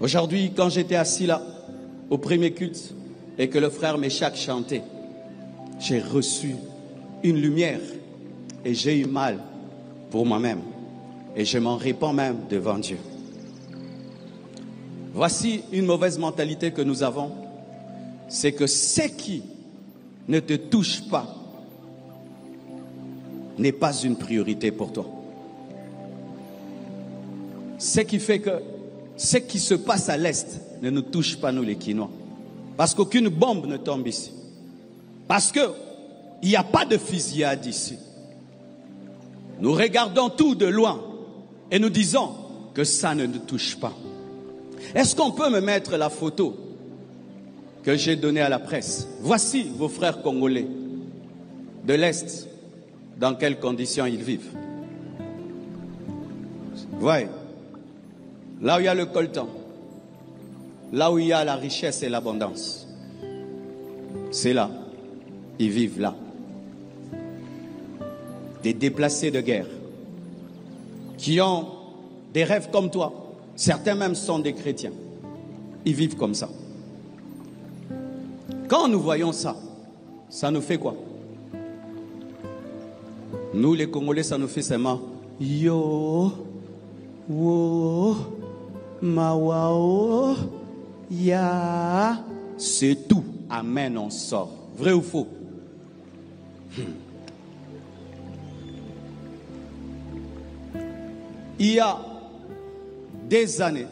Aujourd'hui, quand j'étais assis là, au premier culte, et que le frère Méchac chantait, j'ai reçu une lumière et j'ai eu mal pour moi-même. Et je m'en répands même devant Dieu. Voici une mauvaise mentalité que nous avons. C'est que ce qui ne te touche pas n'est pas une priorité pour toi. Ce qui fait que ce qui se passe à l'Est ne nous touche pas, nous les Quinois. Parce qu'aucune bombe ne tombe ici. Parce qu'il n'y a pas de fusillade ici. Nous regardons tout de loin et nous disons que ça ne nous touche pas. Est-ce qu'on peut me mettre la photo que j'ai donnée à la presse? Voici vos frères congolais de l'Est, dans quelles conditions ils vivent. Voyez, là où il y a le coltan, là où il y a la richesse et l'abondance, c'est là, ils vivent là. Des déplacés de guerre qui ont des rêves comme toi. Certains même sont des chrétiens. Ils vivent comme ça. Quand nous voyons ça, ça nous fait quoi? Nous les Congolais, ça nous fait seulement yo, wo, mawao, ya. C'est tout. Amen, on sort. Vrai ou faux? Il y a des années,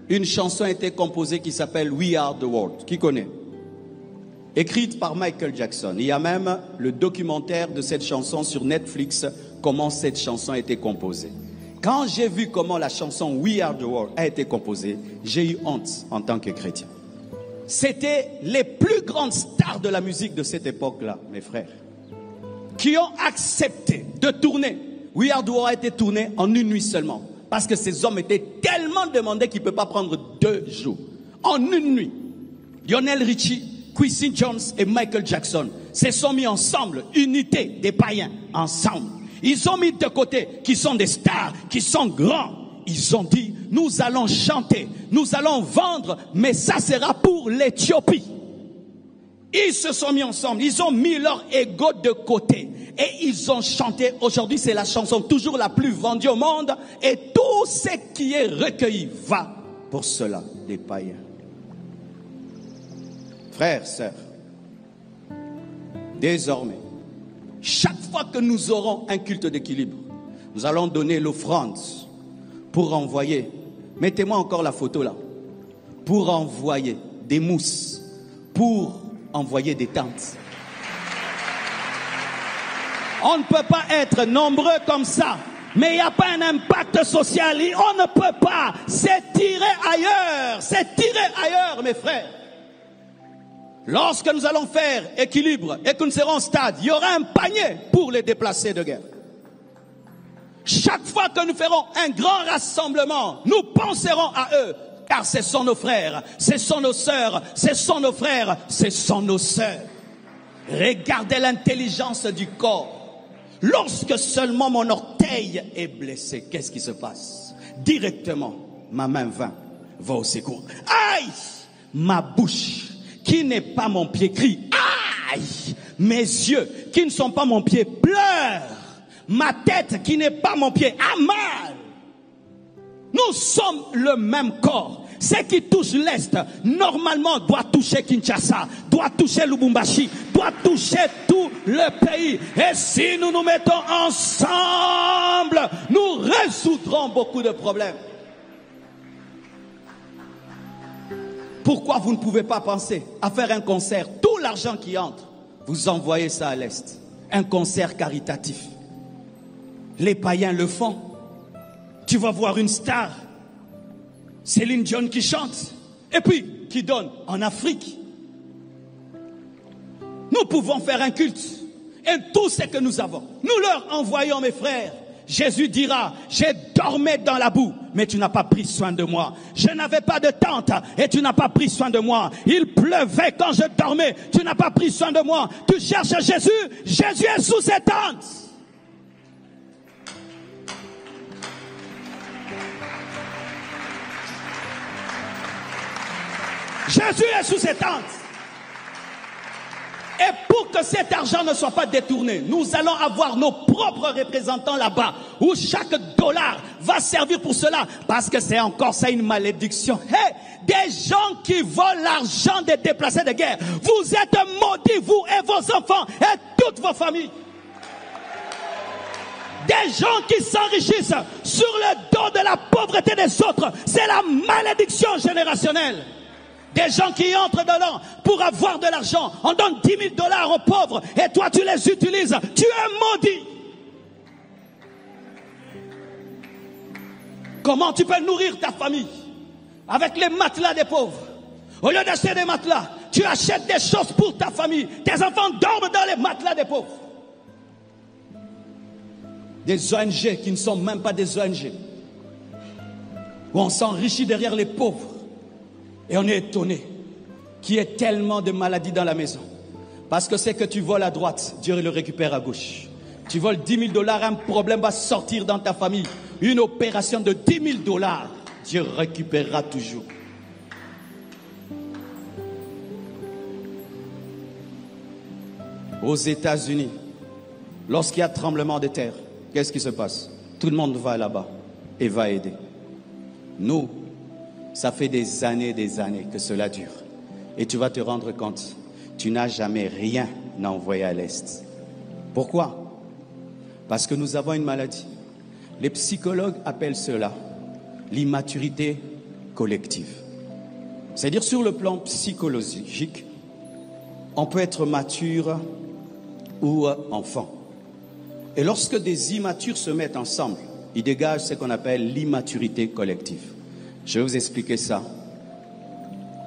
une chanson a été composée qui s'appelle We Are the World. Qui connaît? Écrite par Michael Jackson. Il y a même le documentaire de cette chanson sur Netflix, comment cette chanson a été composée. Quand j'ai vu comment la chanson We Are the World a été composée, j'ai eu honte en tant que chrétien. C'était les plus grandes stars de la musique de cette époque-là, mes frères, qui ont accepté de tourner. We Are the World a été tourné en une nuit seulement. Parce que ces hommes étaient tellement demandés qu'ils ne peuvent pas prendre 2 jours. En une nuit, Lionel Richie, Quincy Jones et Michael Jackson se sont mis ensemble, unité des païens, ensemble. Ils ont mis de côté qui sont des stars, qui sont grands. Ils ont dit, nous allons chanter, nous allons vendre, mais ça sera pour l'Éthiopie. Ils se sont mis ensemble, ils ont mis leur ego de côté. Et ils ont chanté. Aujourd'hui, c'est la chanson toujours la plus vendue au monde. Et tout ce qui est recueilli va pour cela, des païens. Frères, sœurs, désormais, chaque fois que nous aurons un culte d'équilibre, nous allons donner l'offrande pour envoyer, mettez-moi encore la photo là, pour envoyer des mousses, pour envoyer des tentes. On ne peut pas être nombreux comme ça, mais il n'y a pas un impact social. On ne peut pas. C'est tiré ailleurs, mes frères. Lorsque nous allons faire équilibre et que nous serons en stade, il y aura un panier pour les déplacés de guerre. Chaque fois que nous ferons un grand rassemblement, nous penserons à eux, car ce sont nos frères, ce sont nos sœurs, ce sont nos frères, ce sont nos sœurs. Regardez l'intelligence du corps. Lorsque seulement mon orteil est blessé, qu'est-ce qui se passe? Directement, ma main va au secours. Aïe! Ma bouche, qui n'est pas mon pied, crie. Aïe! Mes yeux, qui ne sont pas mon pied, pleurent. Ma tête, qui n'est pas mon pied, a mal. Nous sommes le même corps. Ce qui touche l'Est, normalement, doit toucher Kinshasa, doit toucher Lubumbashi, doit toucher tout le pays. Et si nous nous mettons ensemble, nous résoudrons beaucoup de problèmes. Pourquoi vous ne pouvez pas penser à faire un concert? Tout l'argent qui entre, vous envoyez ça à l'Est. Un concert caritatif. Les païens le font. Tu vas voir une star, Céline Dion qui chante, et puis qui donne en Afrique. Nous pouvons faire un culte, et tout ce que nous avons, nous leur envoyons, mes frères. Jésus dira, j'ai dormi dans la boue, mais tu n'as pas pris soin de moi. Je n'avais pas de tente, et tu n'as pas pris soin de moi. Il pleuvait quand je dormais, tu n'as pas pris soin de moi. Tu cherches Jésus, Jésus est sous ses tentes. Jésus est sous ses tentes. Et pour que cet argent ne soit pas détourné, nous allons avoir nos propres représentants là-bas, où chaque dollar va servir pour cela, parce que c'est encore ça une malédiction. Hey, des gens qui volent l'argent des déplacés de guerre, vous êtes maudits, vous et vos enfants, et toutes vos familles. Des gens qui s'enrichissent sur le dos de la pauvreté des autres, c'est la malédiction générationnelle. Des gens qui entrent dedans pour avoir de l'argent. On donne 10 000 $ aux pauvres et toi tu les utilises. Tu es maudit. Comment tu peux nourrir ta famille avec les matelas des pauvres? Au lieu d'acheter des matelas, tu achètes des choses pour ta famille. Tes enfants dorment dans les matelas des pauvres. Des ONG qui ne sont même pas des ONG. Où on s'enrichit derrière les pauvres. Et on est étonné qu'il y ait tellement de maladies dans la maison. Parce que c'est que tu voles à droite, Dieu le récupère à gauche. Tu voles 10 000 $, un problème va sortir dans ta famille. Une opération de 10 000 $, Dieu récupérera toujours. Aux États-Unis, lorsqu'il y a tremblement de terre, qu'est-ce qui se passe? Tout le monde va là-bas et va aider. Nous, ça fait des années que cela dure. Et tu vas te rendre compte, tu n'as jamais rien envoyé à l'Est. Pourquoi? Parce que nous avons une maladie. Les psychologues appellent cela l'immaturité collective. C'est-à-dire sur le plan psychologique, on peut être mature ou enfant. Et lorsque des immatures se mettent ensemble, ils dégagent ce qu'on appelle l'immaturité collective. Je vais vous expliquer ça.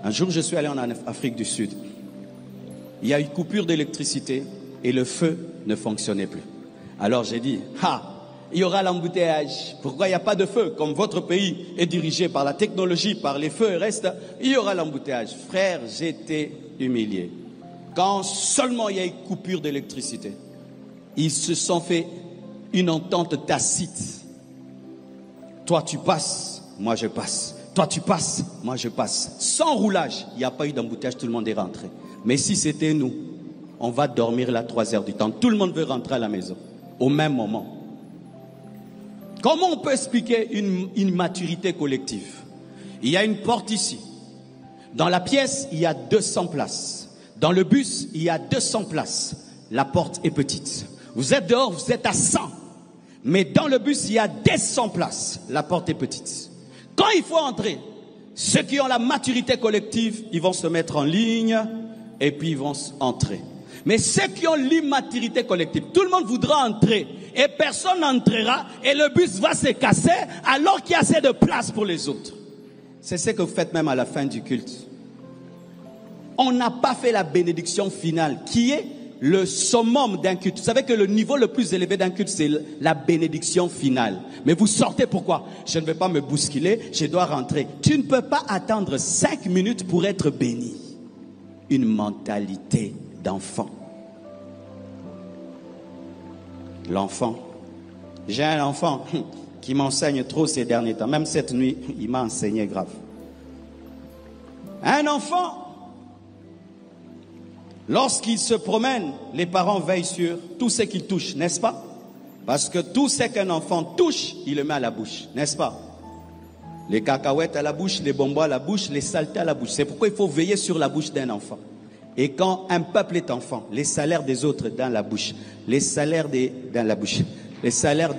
Un jour, je suis allé en Afrique du Sud. Il y a eu coupure d'électricité et le feu ne fonctionnait plus. Alors j'ai dit, il y aura l'embouteillage. Pourquoi il n'y a pas de feu? Comme votre pays est dirigé par la technologie, par les feux et reste, il y aura l'embouteillage. Frère, j'étais humilié. Quand seulement il y a eu coupure d'électricité, ils se sont fait une entente tacite. Toi tu passes, moi je passe. Toi tu passes, moi je passe. Sans roulage, il n'y a pas eu d'embouteillage, tout le monde est rentré. Mais si c'était nous, on va dormir là 3 heures du temps. Tout le monde veut rentrer à la maison, au même moment. Comment on peut expliquer une maturité collective? Il y a une porte ici. Dans la pièce, il y a 200 places. Dans le bus, il y a 200 places. La porte est petite. Vous êtes dehors, vous êtes à 100. Mais dans le bus, il y a 200 places. La porte est petite. Quand il faut entrer, ceux qui ont la maturité collective, ils vont se mettre en ligne et puis ils vont entrer. Mais ceux qui ont l'immaturité collective, tout le monde voudra entrer et personne n'entrera et le bus va se casser alors qu'il y a assez de place pour les autres. C'est ce que vous faites même à la fin du culte. On n'a pas fait la bénédiction finale qui est le summum d'un culte. Vous savez que le niveau le plus élevé d'un culte, c'est la bénédiction finale. Mais vous sortez pourquoi? Je ne vais pas me bousculer, je dois rentrer. Tu ne peux pas attendre 5 minutes pour être béni. Une mentalité d'enfant. L'enfant. J'ai un enfant qui m'enseigne trop ces derniers temps. Même cette nuit, il m'a enseigné grave. Un enfant, lorsqu'il se promène, les parents veillent sur tout ce qu'il touche, n'est-ce pas? Parce que tout ce qu'un enfant touche, il le met à la bouche, n'est-ce pas? Les cacahuètes à la bouche, les bonbons à la bouche, les saletés à la bouche. C'est pourquoi il faut veiller sur la bouche d'un enfant. Et quand un peuple est enfant, les salaires des autres dans la bouche, les salaires dans la bouche, les salaires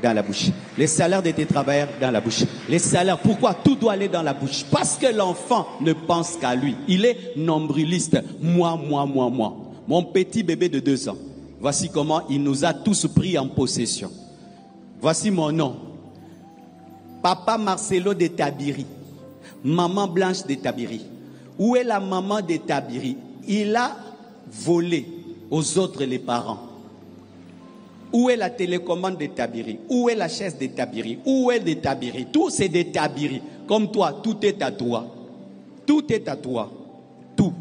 dans la bouche, les salaires de tes travailleurs dans la bouche, les salaires, pourquoi tout doit aller dans la bouche? Parce que l'enfant ne pense qu'à lui. Il est nombriliste. Moi. Mon petit bébé de 2 ans. Voici comment il nous a tous pris en possession. Voici mon nom. Papa Marcelo de Tabiri. Maman Blanche de Tabiri. Où est la maman de Tabiri? Il a volé aux autres les parents. Où est la télécommande de Tabiri? Où est la chaise de Tabiri? Où est de Tabiri? Tout c'est de Tabiri. Comme toi, tout est à toi. Tout est à toi. Tout.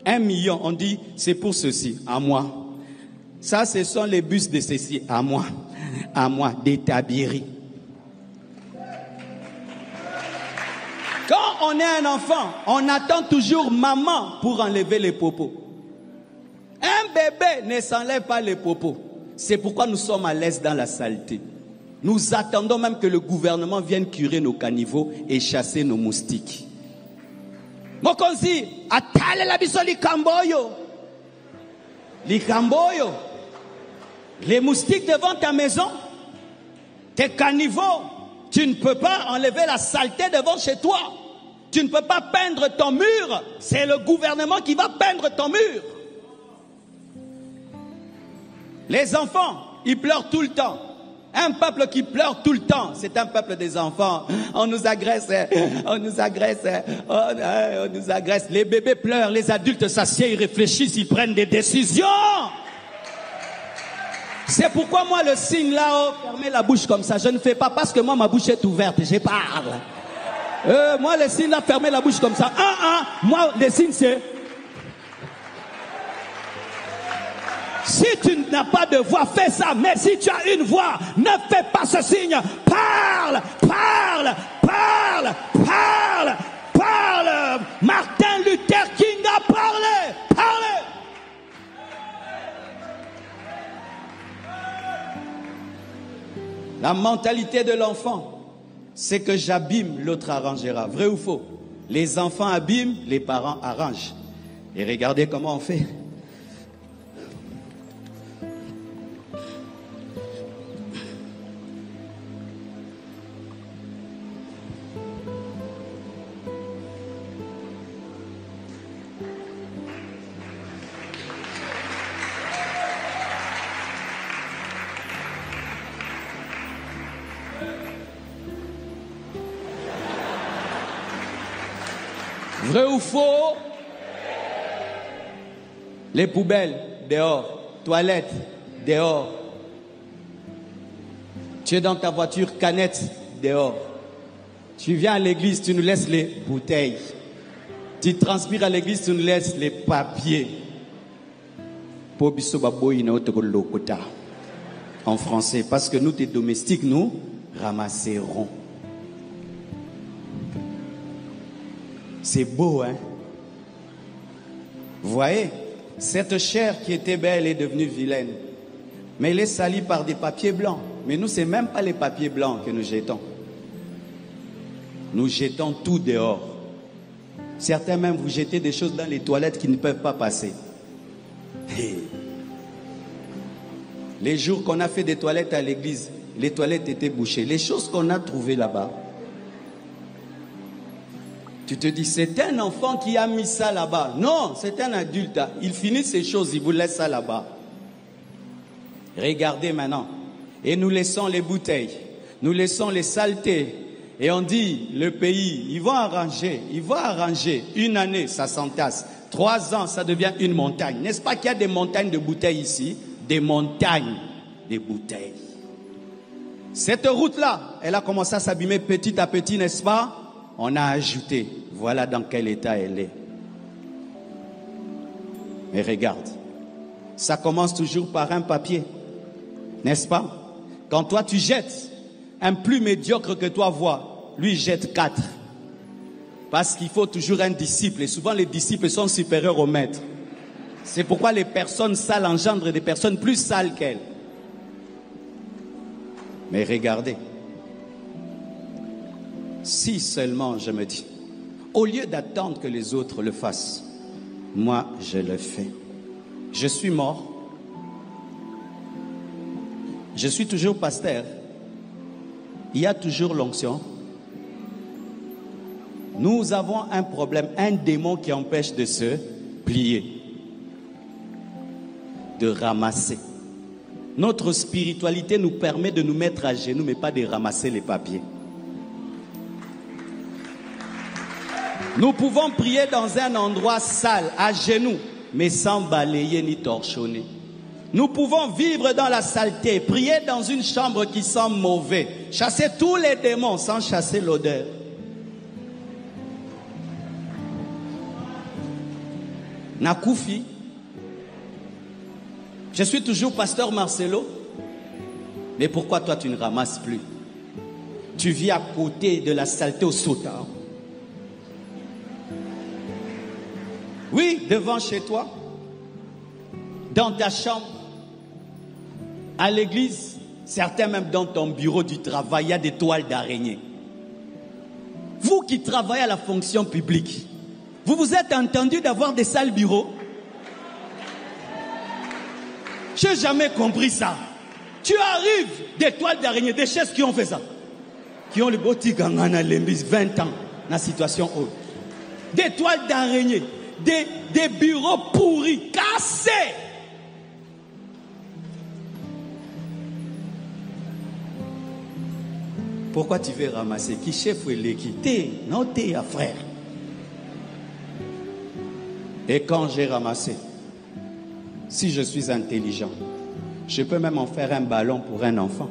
1 million, on dit, c'est pour ceci, à moi. Ça, ce sont les bus de ceci, à moi. À moi, de Tabiri. Quand on est un enfant, on attend toujours maman pour enlever les popos. Un bébé ne s'enlève pas les popos. C'est pourquoi nous sommes à l'aise dans la saleté. Nous attendons même que le gouvernement vienne curer nos caniveaux et chasser nos moustiques. Mokonzi, atale la biso likamboyo. Likamboyo. Les moustiques devant ta maison, tes caniveaux, tu ne peux pas enlever la saleté devant chez toi. Tu ne peux pas peindre ton mur. C'est le gouvernement qui va peindre ton mur. Les enfants, ils pleurent tout le temps. Un peuple qui pleure tout le temps, c'est un peuple des enfants. On nous agresse, on nous agresse, on nous agresse. Les bébés pleurent, les adultes s'assiedent, ils réfléchissent, ils prennent des décisions. C'est pourquoi moi le signe là-haut, fermez la bouche comme ça, je ne fais pas parce que moi ma bouche est ouverte, je parle. Moi le signe là, fermez la bouche comme ça. Moi le signe c'est... Si tu n'as pas de voix, fais ça. Mais si tu as une voix, ne fais pas ce signe. Parle, parle, parle, parle, parle. Martin Luther King a parlé. Parlez. La mentalité de l'enfant, c'est que j'abîme, l'autre arrangera. Vrai ou faux? Les enfants abîment, les parents arrangent. Et regardez comment on fait. Vrai ou faux? Les poubelles, dehors. Toilettes, dehors. Tu es dans ta voiture, canette, dehors. Tu viens à l'église, tu nous laisses les bouteilles. Tu transpires à l'église, tu nous laisses les papiers. En français, parce que nous, tes domestiques, nous ramasserons. C'est beau, hein? Vous voyez, cette chair qui était belle est devenue vilaine. Mais elle est salie par des papiers blancs. Mais nous, ce n'est même pas les papiers blancs que nous jetons. Nous jetons tout dehors. Certains même, vous jetez des choses dans les toilettes qui ne peuvent pas passer. Les jours qu'on a fait des toilettes à l'église, les toilettes étaient bouchées. Les choses qu'on a trouvées là-bas, tu te dis, c'est un enfant qui a mis ça là-bas. Non, c'est un adulte. Il finit ces choses, il vous laisse ça là-bas. Regardez maintenant. Et nous laissons les bouteilles. Nous laissons les saletés. Et on dit, le pays, ils vont arranger. Ils vont arranger. Une année, ça s'entasse. 3 ans, ça devient une montagne. N'est-ce pas qu'il y a des montagnes de bouteilles ici? Des montagnes de bouteilles. Cette route-là, elle a commencé à s'abîmer petit à petit, n'est-ce pas? On a ajouté, voilà dans quel état elle est. Mais regarde, ça commence toujours par un papier, n'est-ce pas? Quand toi tu jettes, un plus médiocre que toi voit, lui jette 4. Parce qu'il faut toujours un disciple, et souvent les disciples sont supérieurs au maître. C'est pourquoi les personnes sales engendrent des personnes plus sales qu'elles. Mais regardez. Si seulement je me dis, au lieu d'attendre que les autres le fassent, moi je le fais. Je suis mort. Je suis toujours pasteur. Il y a toujours l'onction. Nous avons un problème, un démon qui empêche de se plier, de ramasser. Notre spiritualité nous permet de nous mettre à genoux, mais pas de ramasser les papiers. Nous pouvons prier dans un endroit sale, à genoux, mais sans balayer ni torchonner. Nous pouvons vivre dans la saleté, prier dans une chambre qui sent mauvais, chasser tous les démons sans chasser l'odeur. Nakoufi, je suis toujours pasteur Marcelo, mais pourquoi toi tu ne ramasses plus? Tu vis à côté de la saleté au Sota. devant chez toi, dans ta chambre, à l'église, certains même dans ton bureau du travail, il y a des toiles d'araignée. Vous qui travaillez à la fonction publique, vous vous êtes entendu d'avoir des sales bureaux? Je n'ai jamais compris ça. Tu arrives, des toiles d'araignée, des chaises qui ont fait ça. Qui ont le boutique en 20 ans, dans la situation haute. Des toiles d'araignée, des bureaux pourris, cassés. Pourquoi tu veux ramasser? Qui chef ou l'équité? Non, t'es à frère. Et quand j'ai ramassé, si je suis intelligent, je peux même en faire un ballon pour un enfant.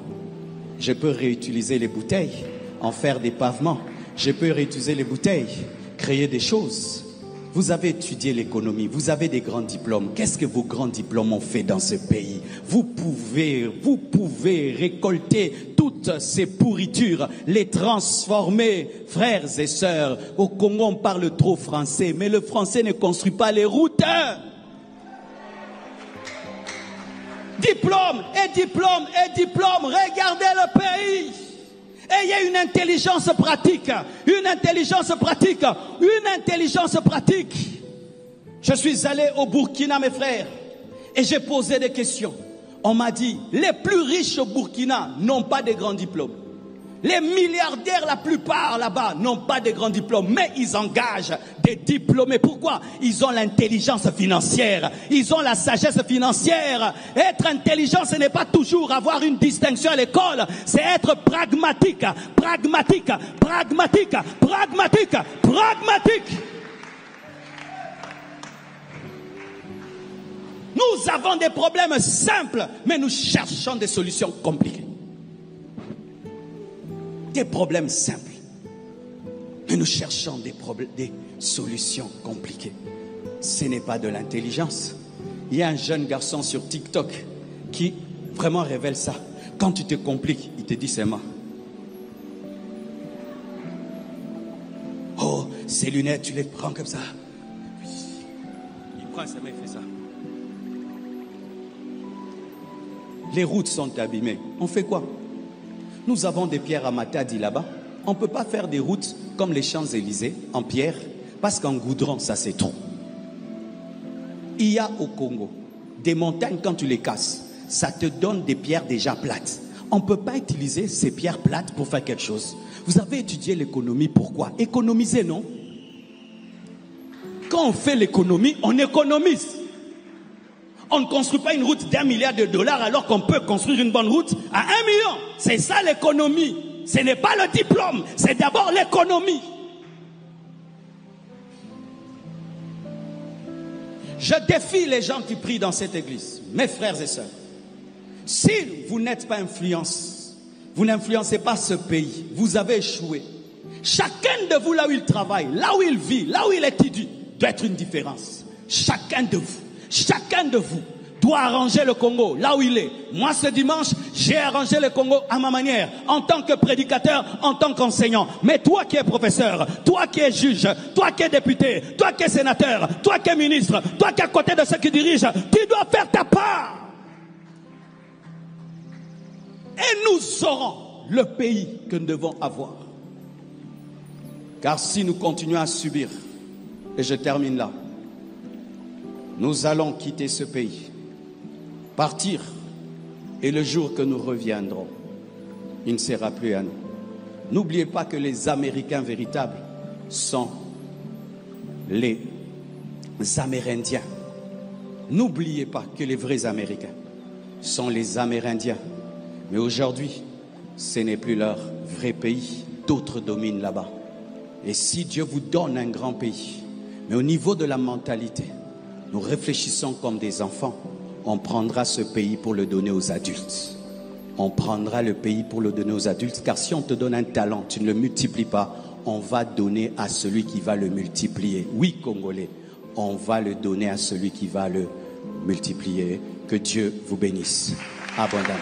Je peux réutiliser les bouteilles, en faire des pavements. Je peux réutiliser les bouteilles, créer des choses. Vous avez étudié l'économie, vous avez des grands diplômes. Qu'est-ce que vos grands diplômes ont fait dans ce pays? Vous pouvez récolter toutes ces pourritures, les transformer, frères et sœurs. Au Congo, on parle trop français, mais le français ne construit pas les routes. Diplôme et diplôme et diplôme, regardez le pays. Ayez une intelligence pratique, une intelligence pratique, une intelligence pratique. Je suis allé au Burkina, mes frères, et j'ai posé des questions. On m'a dit, les plus riches au Burkina n'ont pas de grands diplômes. Les milliardaires, la plupart là-bas, n'ont pas de grands diplômes, mais ils engagent des diplômés. Pourquoi? Ils ont l'intelligence financière, ils ont la sagesse financière. Être intelligent, ce n'est pas toujours avoir une distinction à l'école, c'est être pragmatique, pragmatique, pragmatique, pragmatique, pragmatique. Nous avons des problèmes simples, mais nous cherchons des solutions compliquées. Des problèmes simples, mais nous cherchons des solutions compliquées. Ce n'est pas de l'intelligence. Il y a un jeune garçon sur TikTok qui vraiment révèle ça. Quand tu te compliques, il te dit c'est moi. Oh, ces lunettes, tu les prends comme ça. Il prend sa main, il fait ça. Les routes sont abîmées. On fait quoi? Nous avons des pierres à Matadi là-bas. On ne peut pas faire des routes comme les Champs-Élysées en pierre, parce qu'en goudron, ça c'est trop. Il y a au Congo des montagnes, quand tu les casses, ça te donne des pierres déjà plates. On ne peut pas utiliser ces pierres plates pour faire quelque chose. Vous avez étudié l'économie, pourquoi? Économiser, non? Quand on fait l'économie, on économise. On ne construit pas une route d'1 milliard de dollars alors qu'on peut construire une bonne route à 1 million. C'est ça l'économie. Ce n'est pas le diplôme, c'est d'abord l'économie. Je défie les gens qui prient dans cette église, mes frères et sœurs. Si vous n'êtes pas influence, vous n'influencez pas ce pays, vous avez échoué. Chacun de vous, là où il travaille, là où il vit, là où il étudie, doit être une différence. Chacun de vous doit arranger le Congo là où il est. Moi, ce dimanche, j'ai arrangé le Congo à ma manière, en tant que prédicateur, en tant qu'enseignant. Mais toi qui es professeur, toi qui es juge, toi qui es député, toi qui es sénateur, toi qui es ministre, toi qui es à côté de ceux qui dirigent, tu dois faire ta part. Et nous aurons le pays que nous devons avoir. Car si nous continuons à subir, et je termine là, nous allons quitter ce pays, partir, et le jour que nous reviendrons, il ne sera plus à nous. N'oubliez pas que les Américains véritables sont les Amérindiens. N'oubliez pas que les vrais Américains sont les Amérindiens. Mais aujourd'hui, ce n'est plus leur vrai pays. D'autres dominent là-bas. Et si Dieu vous donne un grand pays, mais au niveau de la mentalité, nous réfléchissons comme des enfants, on prendra ce pays pour le donner aux adultes. On prendra le pays pour le donner aux adultes, car si on te donne un talent, tu ne le multiplies pas, on va donner à celui qui va le multiplier. Oui, Congolais, on va le donner à celui qui va le multiplier. Que Dieu vous bénisse abondamment.